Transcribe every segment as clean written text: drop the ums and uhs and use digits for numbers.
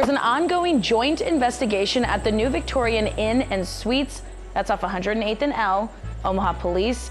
There's an ongoing joint investigation at the new Victorian Inn and Suites. That's off 108th and L. Omaha police,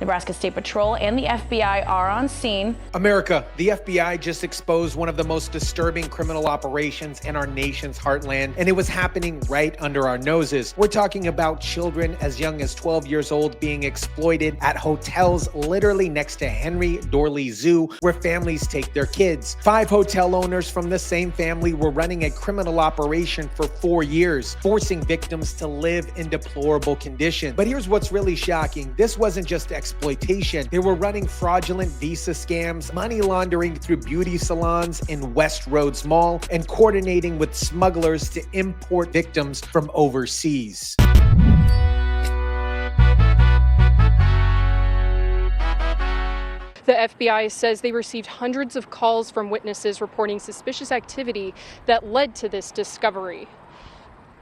Nebraska State Patrol, and the FBI are on scene. America, the FBI just exposed one of the most disturbing criminal operations in our nation's heartland, and it was happening right under our noses. We're talking about children as young as 12 years old being exploited at hotels literally next to Henry Dorley Zoo, where families take their kids. 5 hotel owners from the same family were running a criminal operation for 4 years, forcing victims to live in deplorable conditions. But here's what's really shocking. This wasn't just exploitation. They were running fraudulent visa scams, money laundering through beauty salons in Westroads Mall, and coordinating with smugglers to import victims from overseas. The FBI says they received hundreds of calls from witnesses reporting suspicious activity that led to this discovery.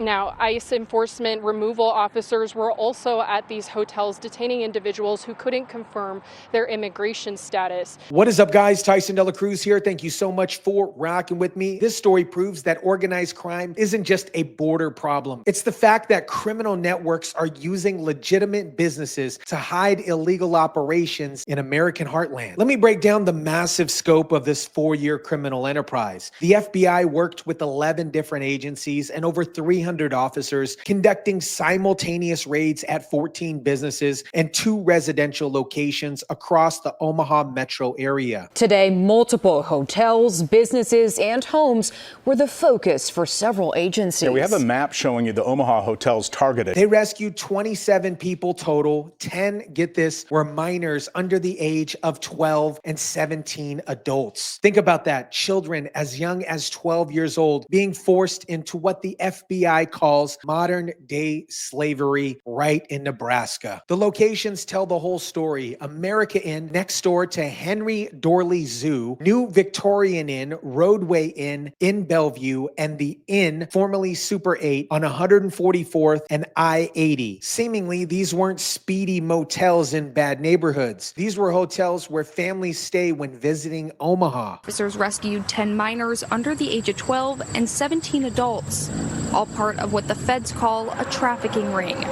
Now, ICE enforcement removal officers were also at these hotels detaining individuals who couldn't confirm their immigration status. What is up, guys? Tyson Dela Cruz here. Thank you so much for rocking with me. This story proves that organized crime isn't just a border problem. It's the fact that criminal networks are using legitimate businesses to hide illegal operations in American heartland. Let me break down the massive scope of this 4-year criminal enterprise. The FBI worked with 11 different agencies and over 300 officers, conducting simultaneous raids at 14 businesses and 2 residential locations across the Omaha metro area. Today, multiple hotels, businesses, and homes were the focus for several agencies. Yeah, we have a map showing you the Omaha hotels targeted. They rescued 27 people total. 10, get this, were minors under the age of 12 and 17 adults. Think about that. Children as young as 12 years old being forced into what the FBI calls modern day slavery right in Nebraska. The locations tell the whole story. America Inn next door to Henry Dorley Zoo, New Victorian Inn, Roadway Inn in Bellevue, and the Inn, formerly Super 8, on 144th and I-80. Seemingly, these weren't speedy motels in bad neighborhoods. These were hotels where families stay when visiting Omaha. Officers rescued 10 minors under the age of 12 and 17 adults, all part of what the feds call a trafficking ring.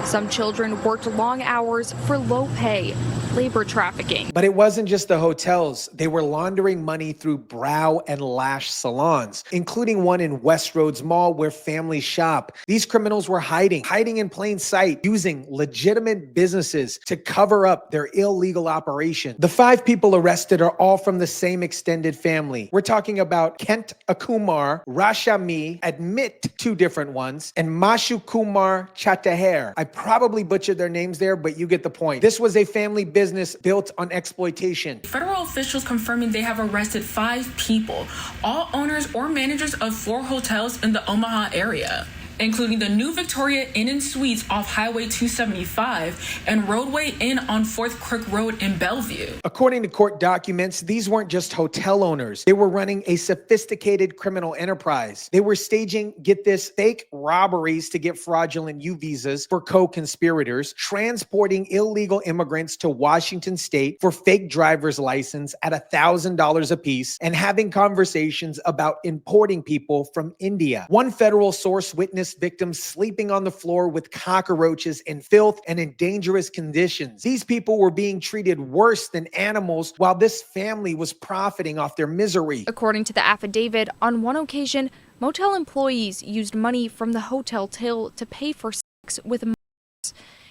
Some children worked long hours for low pay, labor trafficking. But it wasn't just the hotels. They were laundering money through brow and lash salons, including one in Westroads Mall where families shop. These criminals were hiding in plain sight, using legitimate businesses to cover up their illegal operation. The 5 people arrested are all from the same extended family. We're talking about Kent Akumar, Rashami, admit 2 different ones, and Mashu Kumar Chaudharis. I probably butchered their names there, but you get the point. This was a family business built on exploitation. Federal officials confirming they have arrested 5 people, all owners or managers of 4 hotels in the Omaha area, including the New Victoria Inn and Suites off Highway 275 and Roadway Inn on 4th Creek Road in Bellevue. According to court documents, these weren't just hotel owners. They were running a sophisticated criminal enterprise. They were staging, get this, fake robberies to get fraudulent U visas for co-conspirators, transporting illegal immigrants to Washington State for fake driver's license at $1,000 apiece, and having conversations about importing people from India. One federal source witnessed victims sleeping on the floor with cockroaches in filth and in dangerous conditions. These people were being treated worse than animals while this family was profiting off their misery. According to the affidavit, on one occasion, motel employees used money from the hotel till to pay for sex with minors.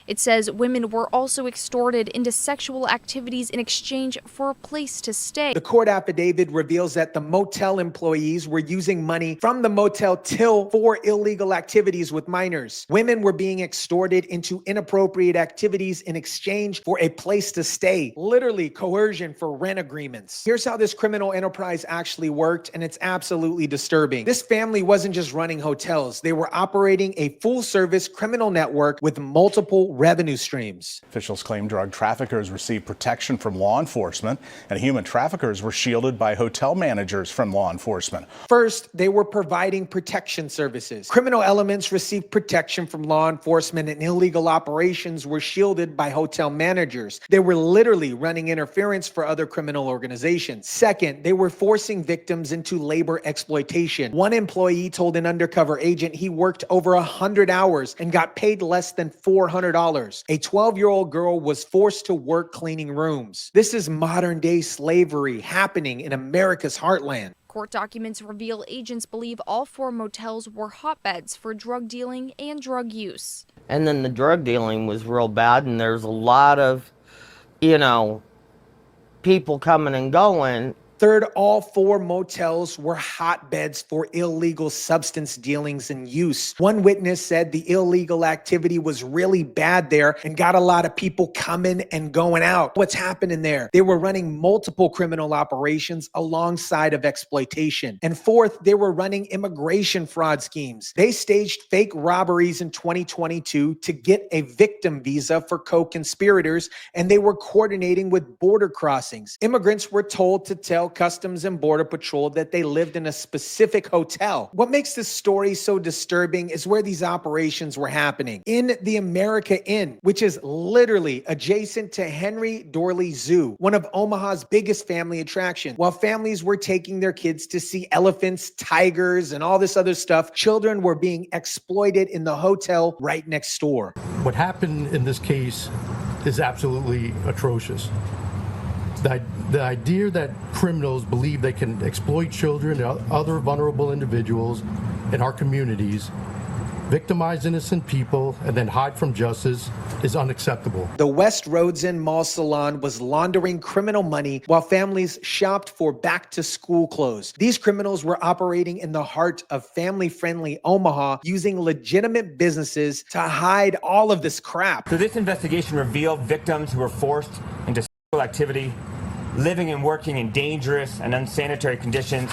It says women were also extorted into sexual activities in exchange for a place to stay. The court affidavit reveals that the motel employees were using money from the motel till for illegal activities with minors. Women were being extorted into inappropriate activities in exchange for a place to stay. Literally coercion for rent agreements. Here's how this criminal enterprise actually worked, and it's absolutely disturbing. This family wasn't just running hotels. They were operating a full-service criminal network with multiple revenue streams. Officials claim drug traffickers received protection from law enforcement, and human traffickers were shielded by hotel managers from law enforcement. First, they were providing protection services. Criminal elements received protection from law enforcement, and illegal operations were shielded by hotel managers. They were literally running interference for other criminal organizations. Second, they were forcing victims into labor exploitation. One employee told an undercover agent he worked over 100 hours and got paid less than $400. A 12-year-old girl was forced to work cleaning rooms. This is modern-day slavery happening in America's heartland. Court documents reveal agents believe all 4 motels were hotbeds for drug dealing and drug use. And then the drug dealing was real bad, and there's a lot of, people coming and going. Third, all 4 motels were hotbeds for illegal substance dealings and use. One witness said the illegal activity was really bad there and got a lot of people coming and going out. What's happening there? They were running multiple criminal operations alongside of exploitation. And fourth, they were running immigration fraud schemes. They staged fake robberies in 2022 to get a victim visa for co-conspirators, and they were coordinating with border crossings. Immigrants were told to tell Customs and Border Patrol that they lived in a specific hotel. What makes this story so disturbing is where these operations were happening. In the America Inn, which is literally adjacent to Henry Dorley Zoo, one of Omaha's biggest family attractions. While families were taking their kids to see elephants, tigers, and all this other stuff, children were being exploited in the hotel right next door. What happened in this case is absolutely atrocious. The idea that criminals believe they can exploit children and other vulnerable individuals in our communities, victimize innocent people, and then hide from justice is unacceptable. The Westroads Mall salon was laundering criminal money while families shopped for back-to-school clothes. These criminals were operating in the heart of family-friendly Omaha, using legitimate businesses to hide all of this crap. So this investigation revealed victims who were forced into sexual activity, living and working in dangerous and unsanitary conditions,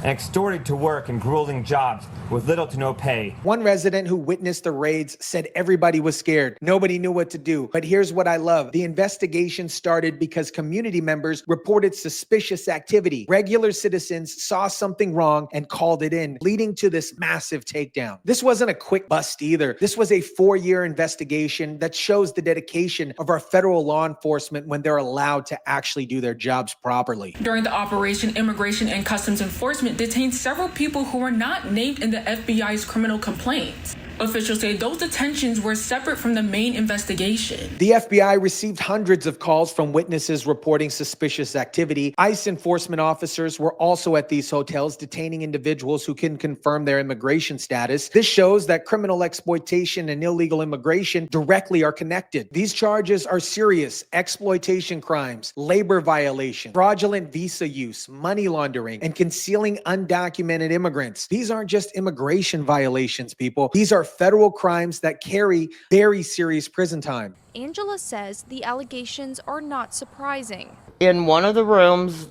and extorted to work in grueling jobs with little to no pay. One resident who witnessed the raids said everybody was scared. Nobody knew what to do. But here's what I love. The investigation started because community members reported suspicious activity. Regular citizens saw something wrong and called it in, leading to this massive takedown. This wasn't a quick bust either. This was a 4-year investigation that shows the dedication of our federal law enforcement when they're allowed to actually do their jobs properly. During the operation, Immigration and Customs Enforcement detained several people who were not named in the FBI's criminal complaints. Officials say those detentions were separate from the main investigation. The FBI received hundreds of calls from witnesses reporting suspicious activity. ICE enforcement officers were also at these hotels detaining individuals who can confirm their immigration status. This shows that criminal exploitation and illegal immigration directly are connected. These charges are serious: exploitation crimes, labor violation, fraudulent visa use, money laundering, and concealing undocumented immigrants. These aren't just immigration violations, people. These are federal crimes that carry very serious prison time. Angela says the allegations are not surprising. In one of the rooms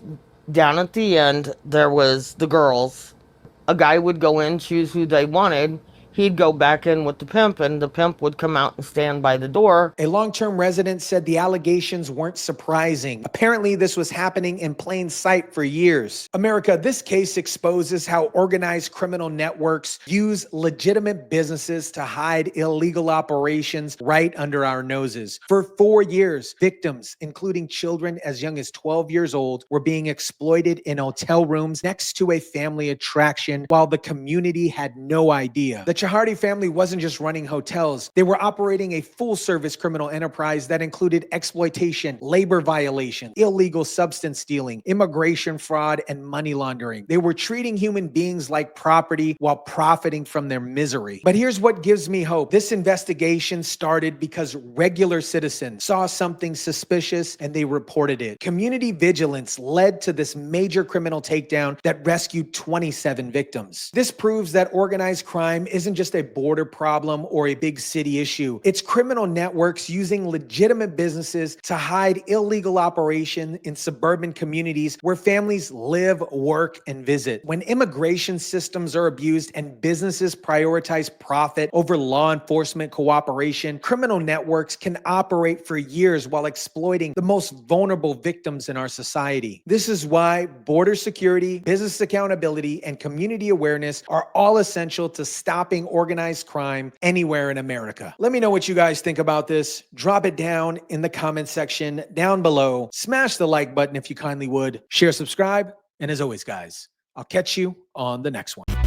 down at the end, there was the girls. A guy would go in, choose who they wanted. He'd go back in with the pimp, and the pimp would come out and stand by the door. A long-term resident said the allegations weren't surprising. Apparently, this was happening in plain sight for years. America, this case exposes how organized criminal networks use legitimate businesses to hide illegal operations right under our noses. For 4 years, victims, including children as young as 12 years old, were being exploited in hotel rooms next to a family attraction while the community had no idea. The Chaudharis family wasn't just running hotels. They were operating a full-service criminal enterprise that included exploitation, labor violation, illegal substance dealing, immigration fraud, and money laundering. They were treating human beings like property while profiting from their misery. But here's what gives me hope. This investigation started because regular citizens saw something suspicious and they reported it. Community vigilance led to this major criminal takedown that rescued 27 victims. This proves that organized crime isn't isn't just a border problem or a big city issue. It's criminal networks using legitimate businesses to hide illegal operation in suburban communities where families live, work, and visit. When immigration systems are abused and businesses prioritize profit over law enforcement cooperation, criminal networks can operate for years while exploiting the most vulnerable victims in our society. This is why border security, business accountability, and community awareness are all essential to stopping organized crime anywhere in America. Let me know what you guys think about this. Drop it down in the comment section down below. Smash the like button if you kindly would. Share, subscribe, and as always, guys, I'll catch you on the next one.